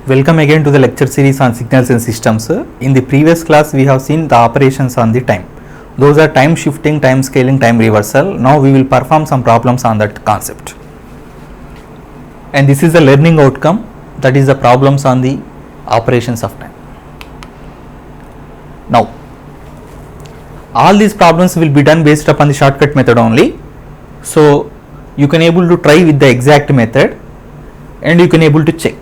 Welcome again to the lecture series on signals and systems. In the previous class we have seen the operations on the time. Those are time shifting, time scaling, time reversal. Now we will perform some problems on that concept. And this is the learning outcome, that is the problems on the operations of time. Now all these problems will be done based upon the shortcut method only. So you can able to try with the exact method and you can able to check.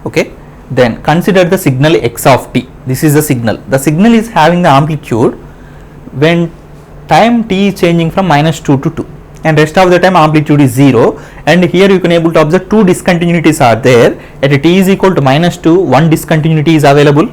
Okay, then consider the signal x of t. This is the signal. The signal is having the amplitude when time t is changing from -2 to 2 and rest of the time amplitude is 0, and here you can able to observe two discontinuities are there. At t is equal to -2, one discontinuity is available,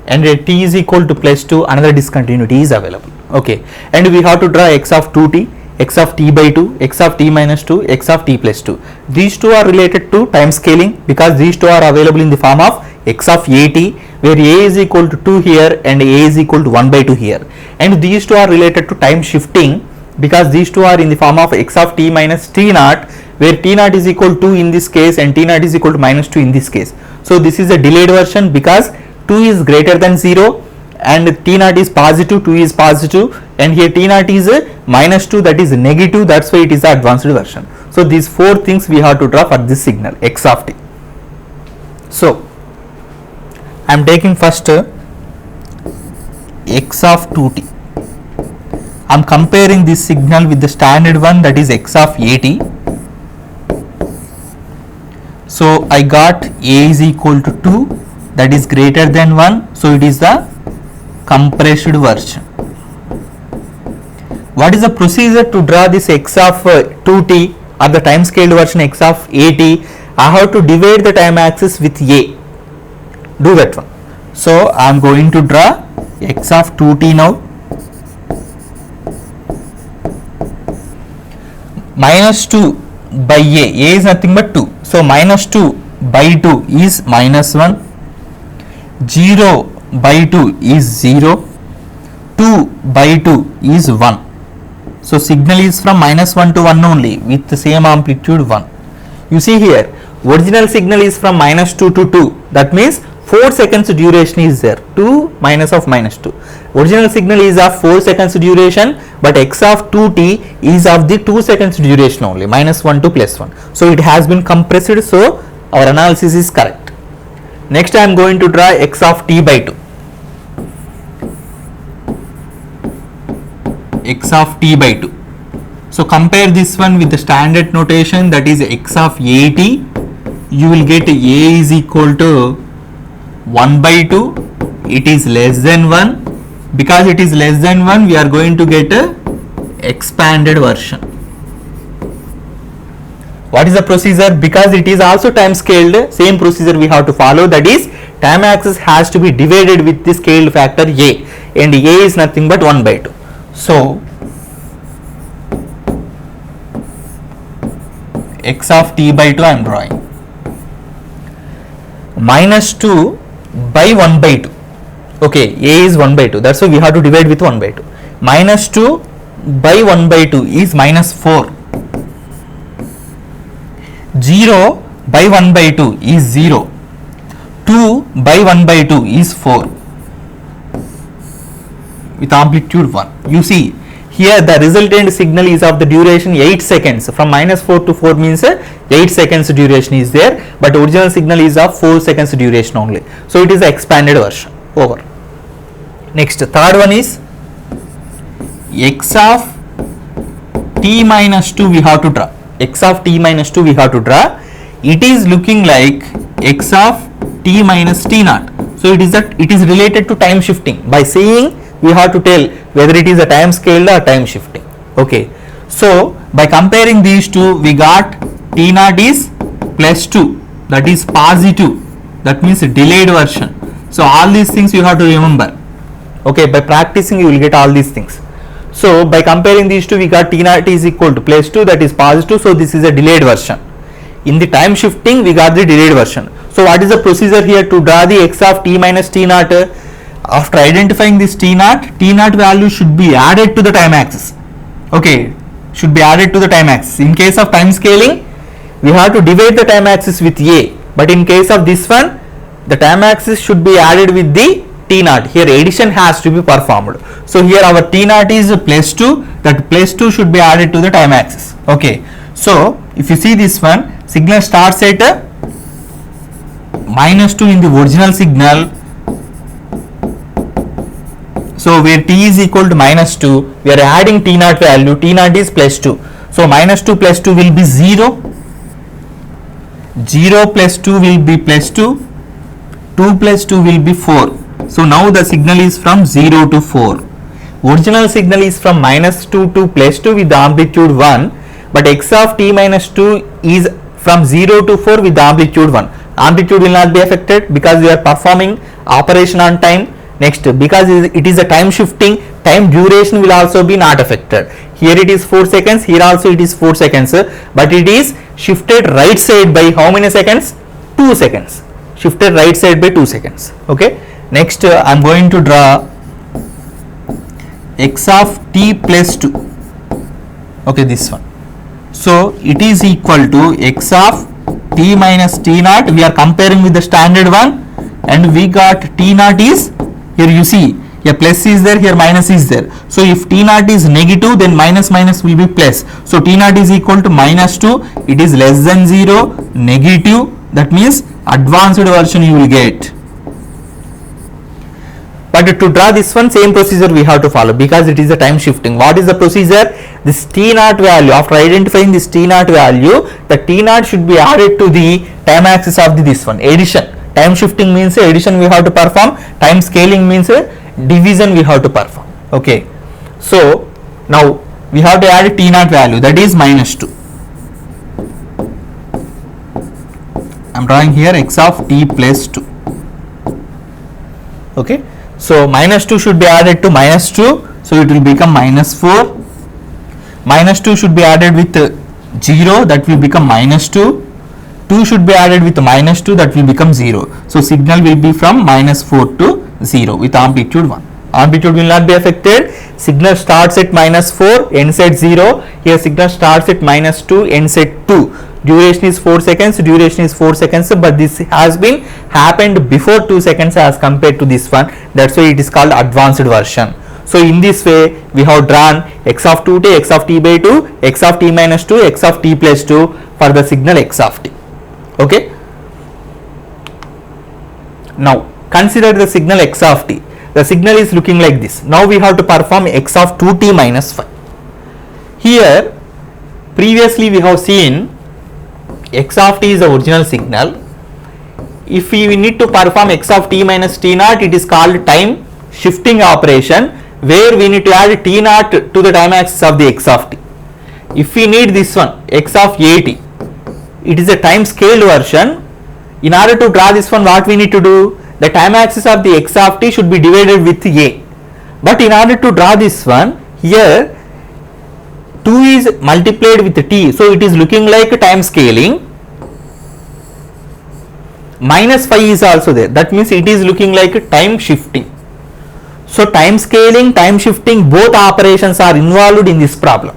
and at t is equal to +2 another discontinuity is available. Okay, and we have to draw x of 2t, x of t by 2, x of t minus 2, x of t plus 2. These two are related to time scaling because these two are available in the form of x of at, where a is equal to 2 here and a is equal to 1 by 2 here, and these two are related to time shifting because these two are in the form of x of t minus t naught, where t naught is equal to 2 in this case and t naught is equal to -2 in this case. So this is a delayed version because 2 is greater than 0 and t naught is positive, 2 is positive, and here t naught is -2, that is negative, that's why it is the advanced version. So these four things we have to draw for this signal x of t. So I am taking first x of 2t. I am comparing this signal with the standard one, that is x of at. So I got a is equal to 2, that is greater than 1, so it is the compressed version. What is the procedure to draw this x of 2t or the time scaled version x of at? I have to divide the time axis with a. Do that one. So I am going to draw x of 2t now. -2 by a is nothing but 2. So -2 by 2 is -1. 0 by 2 is 0. 2 by 2 is 1. So signal is from -1 to 1 only with the same amplitude 1. You see here, original signal is from -2 to 2. That means 4 seconds duration is there. 2 minus of -2. Original signal is of 4 seconds duration, but x of 2t is of the 2 seconds duration only, -1 to +1. So it has been compressed. So our analysis is correct. Next I am going to draw x of t by 2. X of t by 2. So compare this one with the standard notation, that is x of at. You will get a is equal to 1 by 2. It is less than 1. Because it is less than 1, we are going to get a expanded version. What is the procedure? Because it is also time scaled, same procedure we have to follow, that is time axis has to be divided with the scaled factor a, and a is nothing but 1 by 2. So x of t by 2 I am drawing. -2 by 1 by 2. Okay, a is 1 by 2, that's why we have to divide with 1 by 2. -2 by 1 by 2 is -4. 0 by 1 by 2 is 0. 2 by 1 by 2 is 4 with amplitude 1. You see here the resultant signal is of the duration 8 seconds. From -4 to 4 means 8 seconds duration is there, but original signal is of 4 seconds duration only. So it is the expanded version. Over. Next, third one is x of t minus 2 we have to draw. X of t minus 2 we have to draw. It is looking like x of t minus t naught. So it is that it is related to time shifting. By seeing, we have to tell whether it is a time scaled or time shifting. Okay, so by comparing these two, we got t naught is +2, that is positive, that means delayed version. So all these things you have to remember. Okay, by practicing you will get all these things. So by comparing these two, we got t naught is equal to +2, that is positive, so this is a delayed version. In the time shifting, we got the delayed version. So what is the procedure here to draw the x of t minus t naught? After identifying this t naught value should be added to the time axis. Okay, should be added to the time axis. In case of time scaling, we have to divide the time axis with a, but in case of this one, the time axis should be added with the t naught. Here addition has to be performed. So here our t naught is plus 2, that plus 2 should be added to the time axis. Okay, so if you see this one, signal starts at minus 2 in the original signal. So where t is equal to minus 2, we are adding t naught value, t naught is plus 2. So minus 2 plus 2 will be 0, 0 plus 2 will be plus 2, 2 plus 2 will be 4. So now the signal is from 0 to 4. Original signal is from minus 2 to plus 2 with the amplitude 1, but x of t minus 2 is from 0 to 4 with the amplitude 1. Amplitude will not be affected because we are performing operation on time. Next, because it is a time shifting, time duration will also be not affected. Here it is 4 seconds, here also it is 4 seconds, but it is shifted right side by how many seconds? 2 seconds. Shifted right side by 2 seconds. Okay. Next, I am going to draw x of t plus 2. Okay, this one. So it is equal to x of t minus t naught. We are comparing with the standard one, and we got t naught is, here you see, here plus is there, here minus is there. So if t naught is negative, then minus minus will be plus. So t naught is equal to minus 2. It is less than 0, negative. That means advanced version you will get. But to draw this one, same procedure we have to follow because it is a time shifting. What is the procedure? This t naught value, after identifying this t naught value, the t naught should be added to the time axis of this one. Addition. Time shifting means addition we have to perform. Time scaling means division we have to perform. Okay. So now we have to add t naught value, that is minus 2. I am drawing here x of t plus 2. Okay. So minus 2 should be added to minus 2. So it will become minus 4. Minus 2 should be added with 0, that will become minus 2. 2 should be added with minus 2, that will become 0. So signal will be from minus 4 to 0 with amplitude 1. Amplitude will not be affected. Signal starts at minus 4, ends at 0. Here signal starts at minus 2, ends at 2. Duration is 4 seconds, duration is 4 seconds, but this has been happened before 2 seconds as compared to this one. That's why it is called advanced version. So in this way we have drawn x of 2t, x of t by 2, x of t minus 2, x of t plus 2 for the signal x of t. Okay. Now consider the signal x of t. The signal is looking like this. Now we have to perform x of 2t minus 5. Here previously we have seen x of t is the original signal. If we need to perform x of t minus t naught, it is called time shifting operation, where we need to add t naught to the time axis of the x of t. If we need this one, x of at, it is a time scaled version. In order to draw this one, what we need to do? The time axis of the x of t should be divided with a. But in order to draw this one, here 2 is multiplied with t, so it is looking like time scaling. Minus 5 is also there, that means it is looking like time shifting. So time scaling, time shifting, both operations are involved in this problem.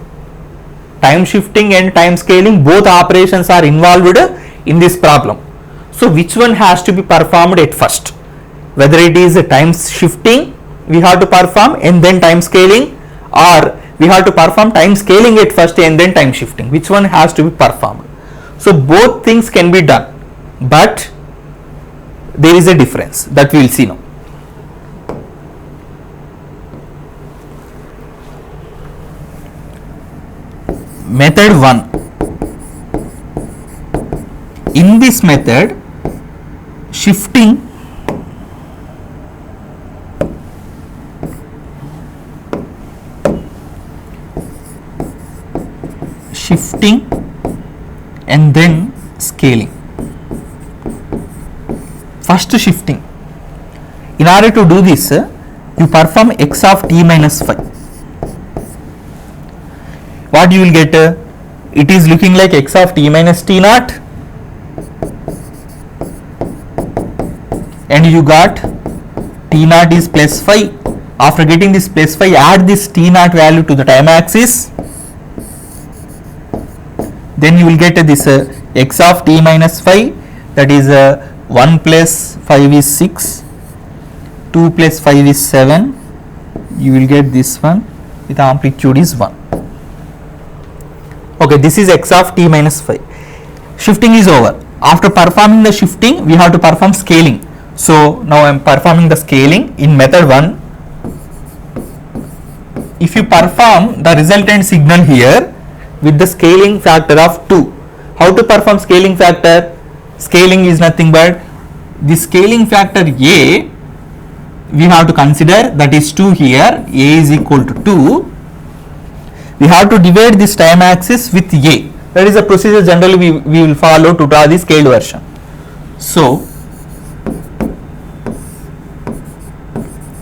Time shifting and time scaling, both operations are involved in this problem. So which one has to be performed at first? Whether it is a time shifting we have to perform and then time scaling, or we have to perform time scaling at first and then time shifting. Which one has to be performed? So both things can be done, but there is a difference that we will see now. Method 1. In this method, shifting and then scaling. First shifting. In order to do this, you perform x of t minus 5. What you will get? It is looking like x of t minus t naught, and you got t naught is plus 5. After getting this plus 5, add this t naught value to the time axis. then you will get this x of t minus 5, that is 1 plus 5 is 6, 2 plus 5 is 7, you will get this one with amplitude is 1. Okay, this is x of t minus 5. Shifting is over. After performing the shifting, we have to perform scaling. So now I am performing the scaling in method 1. If you perform the resultant signal here with the scaling factor of 2, how to perform scaling factor? Scaling is nothing but the scaling factor A we have to consider, that is 2 here, A is equal to 2. We have to divide this time axis with A. That is the procedure generally we will follow to draw the scaled version. So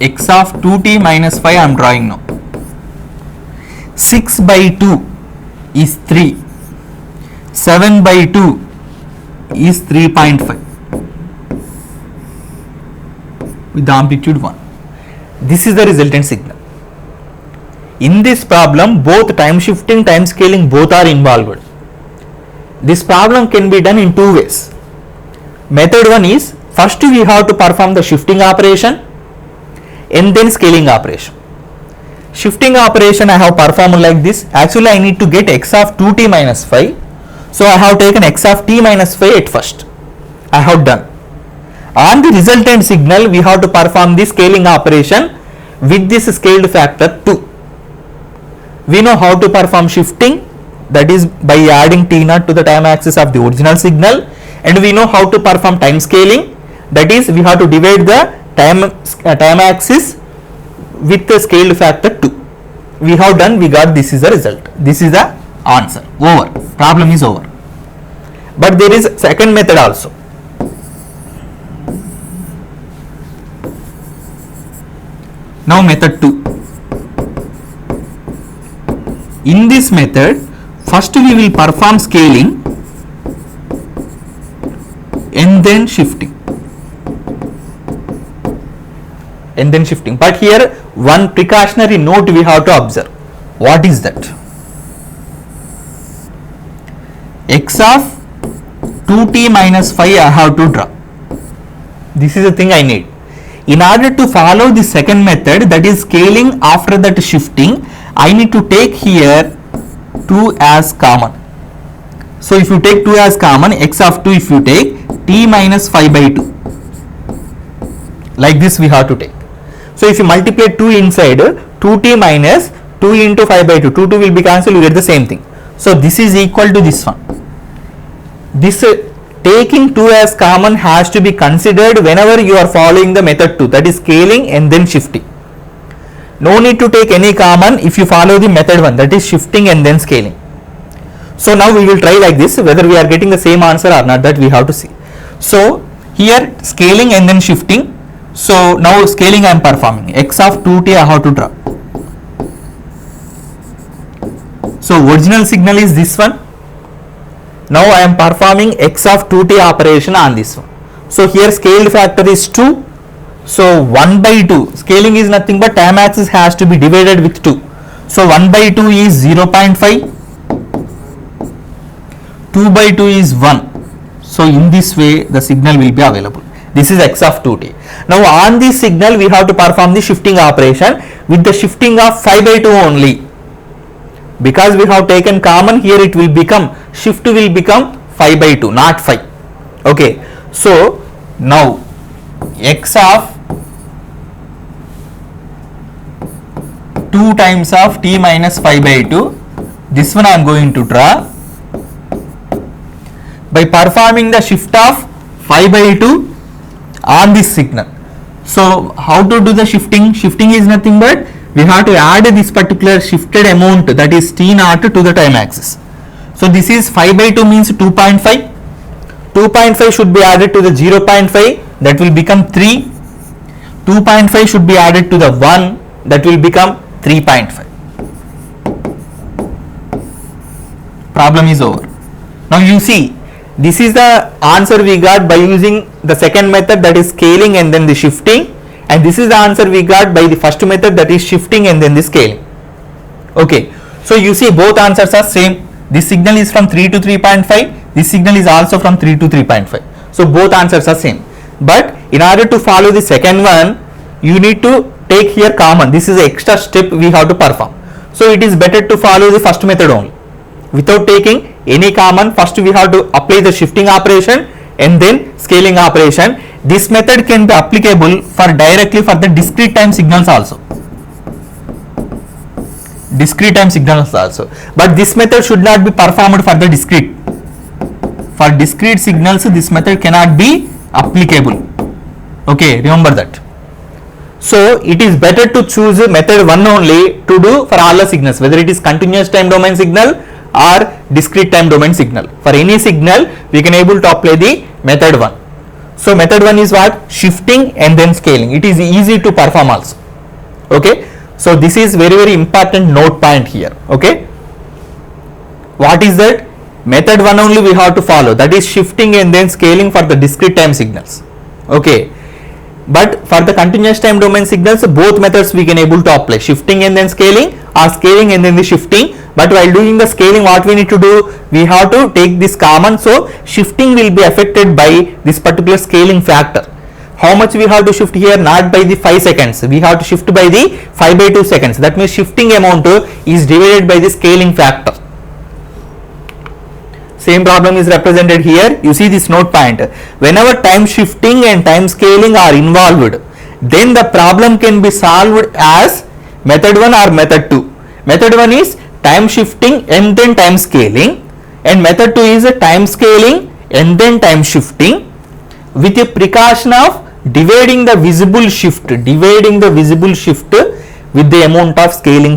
x of 2t minus 5 I am drawing now. 6 by 2 is 3. 7 by 2 is 3.5 with the amplitude 1. This is the resultant signal. In this problem, both time shifting, time scaling both are involved. This problem can be done in two ways. Method 1 is, first we have to perform the shifting operation and then scaling operation. Shifting operation I have performed like this. Actually I need to get x of 2t minus 5. So I have taken x of t minus 5 at first. I have done. On the resultant signal we have to perform the scaling operation with this scaled factor 2. We know how to perform shifting, that is by adding t naught to the time axis of the original signal, and we know how to perform time scaling, that is we have to divide the time axis with the scaled factor 2. We have done, we got, this is the result. This is the answer. Over. Problem is over. But there is second method also. Now method 2. In this method, first we will perform scaling and then shifting. But here one precautionary note we have to observe. What is that? X of 2t minus 5 I have to draw. This is the thing I need. In order to follow the second method, that is scaling after that shifting, I need to take here 2 as common. So if you take 2 as common, x of 2 if you take, t minus 5 by 2. Like this we have to take. So if you multiply 2 inside, 2t minus 2 into 5 by 2, 2 will be cancelled, you get the same thing. So this is equal to this one. This taking 2 as common has to be considered whenever you are following the method 2, that is scaling and then shifting. No need to take any common if you follow the method 1, that is shifting and then scaling. So now we will try like this, whether we are getting the same answer or not, that we have to see. So here scaling and then shifting. So now scaling I am performing. X of 2t I have to draw. So original signal is this one. Now I am performing x of 2t operation on this one. So here scaled factor is 2. So 1 by 2, scaling is nothing but time axis has to be divided with 2. So 1 by 2 is 0.5, 2 by 2 is 1. So in this way the signal will be available. This is x of 2t. Now on this signal we have to perform the shifting operation with the shifting of 5 by 2 only. Because we have taken common here, it will become, shift will become 5 by 2, not 5. Okay. So now x of 2 times of t minus 5 by 2, this one I am going to draw by performing the shift of 5 by 2 on this signal. So how to do the shifting? Shifting is nothing but we have to add this particular shifted amount, that is t naught, to the time axis. So this is 5 by 2 means 2.5. 2.5 should be added to the 0.5, that will become 3. 2.5 should be added to the 1, that will become 3.5. Problem is over. Now you see, this is the answer we got by using the second method, that is scaling and then the shifting, and this is the answer we got by the first method, that is shifting and then the scaling. Okay, so you see both answers are same. This signal is from 3 to 3.5. This signal is also from 3 to 3.5. So both answers are same. But in order to follow the second one, you need to take here common. This is an extra step we have to perform. So it is better to follow the first method only. Without taking any common, first we have to apply the shifting operation and then scaling operation. This method can be applicable for directly for the discrete time signals also. Discrete time signals also. But this method should not be performed for the discrete. For discrete signals, this method cannot be applicable. Okay, remember that. So it is better to choose method 1 only to do for all the signals, whether it is continuous time domain signal or discrete time domain signal. For any signal, we can able to apply the method 1. So method 1 is what? Shifting and then scaling. It is easy to perform also. Okay. So this is very important note point here. Okay. What is that? Method 1 only we have to follow. That is shifting and then scaling for the discrete time signals. Okay. But for the continuous time domain signals, both methods we can able to apply, shifting and then scaling or scaling and then the shifting. But while doing the scaling, what we need to do, we have to take this common. So shifting will be affected by this particular scaling factor. How much we have to shift here? Not by the 5 seconds. We have to shift by the 5/2 seconds. That means shifting amount is divided by the scaling factor. Same problem is represented here. You see this note point. Whenever time shifting and time scaling are involved, then the problem can be solved as method 1 or method 2. Method 1 is time shifting and then time scaling, and method 2 is a time scaling and then time shifting, with a precaution of dividing the visible shift with the amount of scaling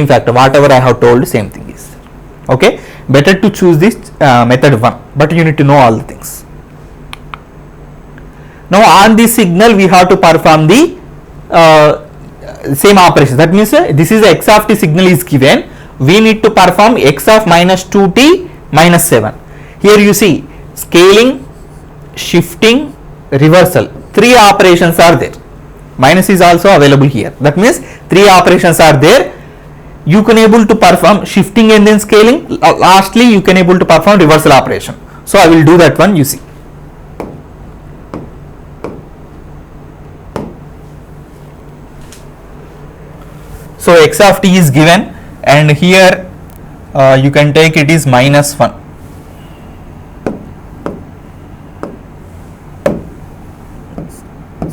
factor, whatever I have told, same thing is. Okay, better to choose this method 1, but you need to know all the things. Now on this signal we have to perform the same operation. That means this is x of t signal is given. We need to perform x of minus 2t minus 7. Here you see scaling, shifting, reversal. 3 operations are there. Minus is also available here. That means 3 operations are there. You can able to perform shifting and then scaling. Lastly, you can able to perform reversal operation. So I will do that one. You see. So x of t is given, and here you can take it is minus 1.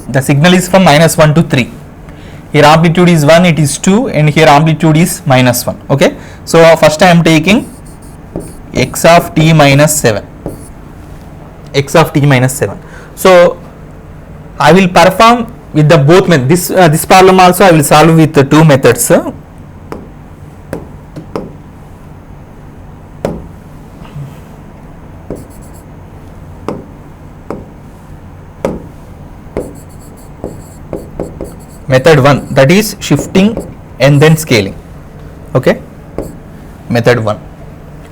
The signal is from minus 1 to 3. Here amplitude is 1, it is 2, and here amplitude is minus 1. Okay. So first I am taking x of t minus 7. X of t minus 7. So I will perform with the both methods. This problem also I will solve with the 2 methods. Method 1, that is shifting and then scaling. Okay, method 1.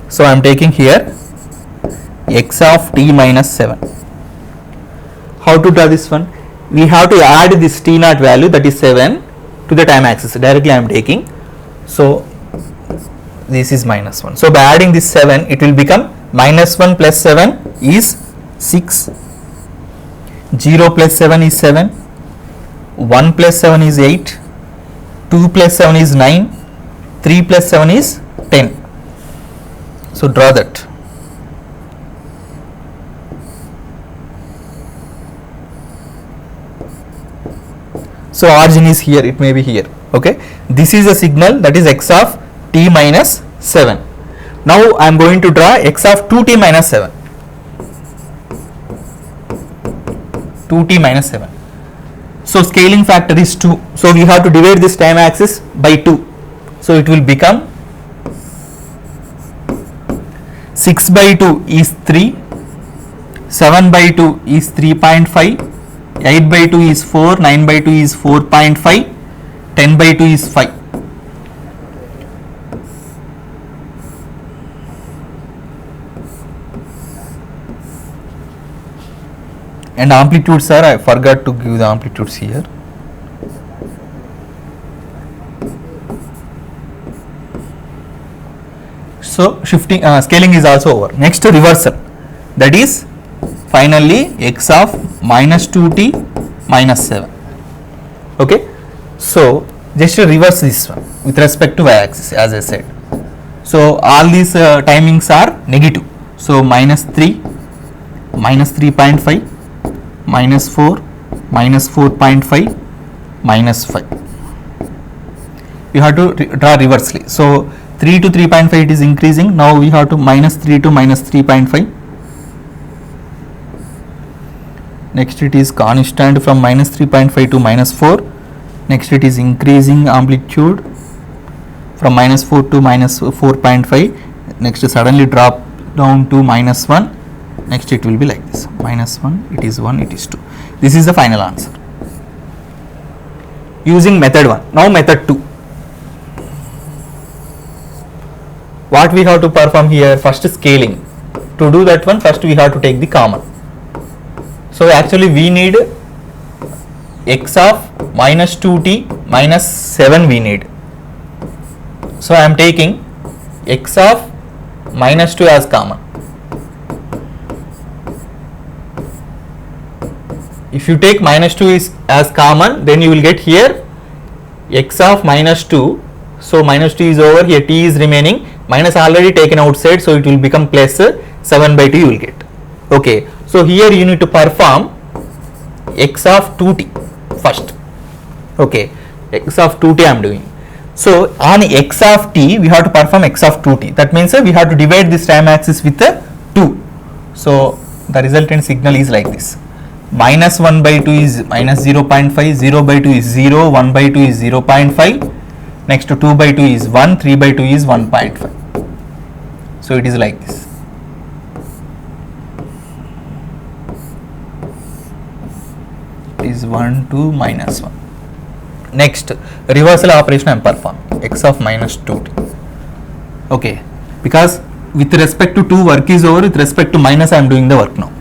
So I am taking here x of t minus 7. How to draw this one? We have to add this t naught value, that is 7, to the time axis. Directly I am taking. So this is minus 1. So by adding this 7, it will become minus 1 plus 7 is 6, 0 plus 7 is 7, 1 plus 7 is 8, 2 plus 7 is 9, 3 plus 7 is 10. So draw that. So origin is here, it may be here. Okay, this is a signal, that is x of t minus 7. Now I am going to draw x of 2t minus 7. 2t minus 7. So scaling factor is 2. So we have to divide this time axis by 2. So it will become 6 by 2 is 3, 7 by 2 is 3.5, 8 by 2 is 4, 9 by 2 is 4.5, 10 by 2 is 5. And amplitudes are, I forgot to give the amplitudes here. So shifting scaling is also over. Next reversal, that is finally x of minus 2t minus 7. Okay, so just reverse this one with respect to y axis as I said. So all these timings are negative. So minus 3, minus 3.5, minus 4, minus 4.5, minus 5. You have to draw reversely. So 3 to 3.5 it is increasing. Now we have to minus 3 to minus 3.5. Next it is constant from minus 3.5 to minus 4. Next it is increasing amplitude from minus 4 to minus 4.5. Next suddenly drop down to minus 1. Next it will be like this, minus 1, it is 1, it is 2. This is the final answer using method 1. Now method 2. What we have to perform here? First scaling. To do that one, first we have to take the common. So actually we need x of minus 2t minus 7 we need. So I am taking x of minus 2 as common. If you take minus 2 is as common, then you will get here x of minus 2. So minus 2 is over, here t is remaining, minus already taken outside, so it will become plus 7 by 2 you will get. Okay, so here you need to perform x of 2t first. Okay, x of 2t I am doing. So on x of t we have to perform x of 2t. That means we have to divide this time axis with 2. So the resultant signal is like this. Minus 1 by 2 is minus 0.5, 0 by 2 is 0, 1 by 2 is 0.5, next 2 by 2 is 1, 3 by 2 is 1.5. So it is like this. It is 1, 2, minus 1. Next reversal operation I am performing, x of minus 2t. Okay, because with respect to 2 work is over, with respect to minus I am doing the work now.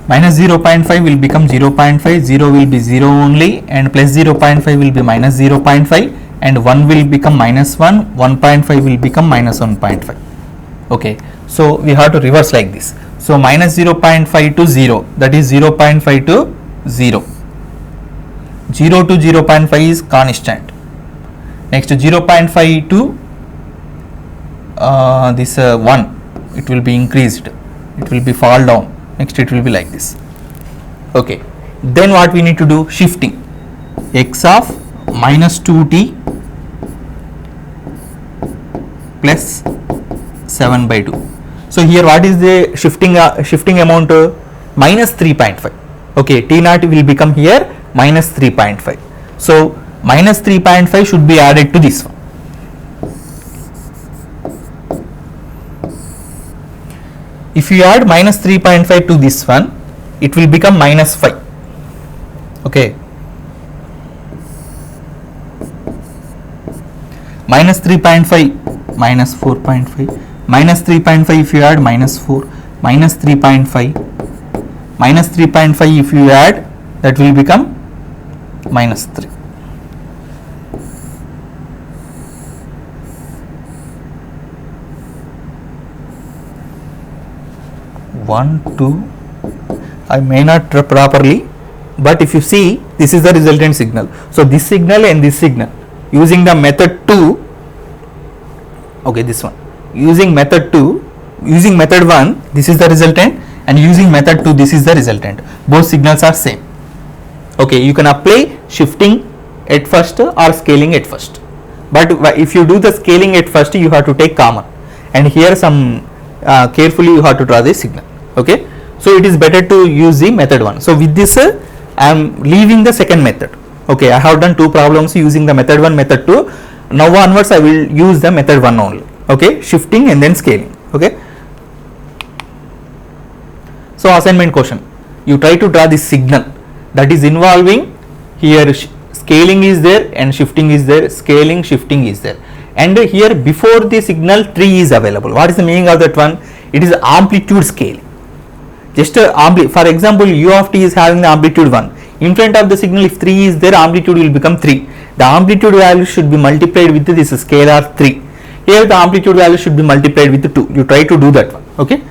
Minus 0.5 will become 0.5, 0 will be 0 only, and plus 0.5 will be minus 0.5, and 1 will become minus 1, 1.5 will become minus 1.5. Okay, so we have to reverse like this. So minus 0.5 to 0, that is 0.5 to 0. 0 to 0.5 is constant. Next 0.5 to this 1, it will be increased, it will be fall down. Next it will be like this. Okay, then what we need to do? Shifting. X of minus 2t plus 7 by 2. So here what is the shifting amount? Minus 3.5. Okay, t naught will become here minus 3.5. So minus 3.5 should be added to this one. If you add minus 3.5 to this one, it will become minus 5. Okay, minus 3.5 minus 4.5, minus 3.5 if you add minus 4, minus 3.5, minus 3.5 if you add, that will become minus 3. One, two, I may not draw properly, but if you see, this is the resultant signal. So this signal and this signal, using the method 2, okay, this one, using method 2, using method 1, this is the resultant, and using method 2, this is the resultant. Both signals are same. Okay, you can apply shifting at first or scaling at first, but if you do the scaling at first, you have to take common, and here some carefully you have to draw the signal. Okay, so it is better to use the method 1. So with this I am leaving the second method. Okay, I have done 2 problems using the method 1, method 2. Now onwards I will use the method 1 only. Okay, shifting and then scaling. Okay, so assignment question, you try to draw this signal that is involving here scaling is there and shifting is there, scaling, shifting is there, and here before the signal tree is available. What is the meaning of that one? It is amplitude scaling. Just for example, u of t is having the amplitude 1. In front of the signal, if 3 is there, amplitude will become 3. The amplitude value should be multiplied with this scalar 3. Here the amplitude value should be multiplied with 2. You try to do that one. Okay.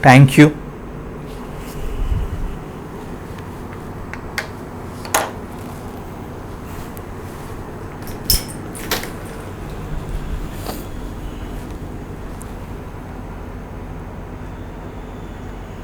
Thank you.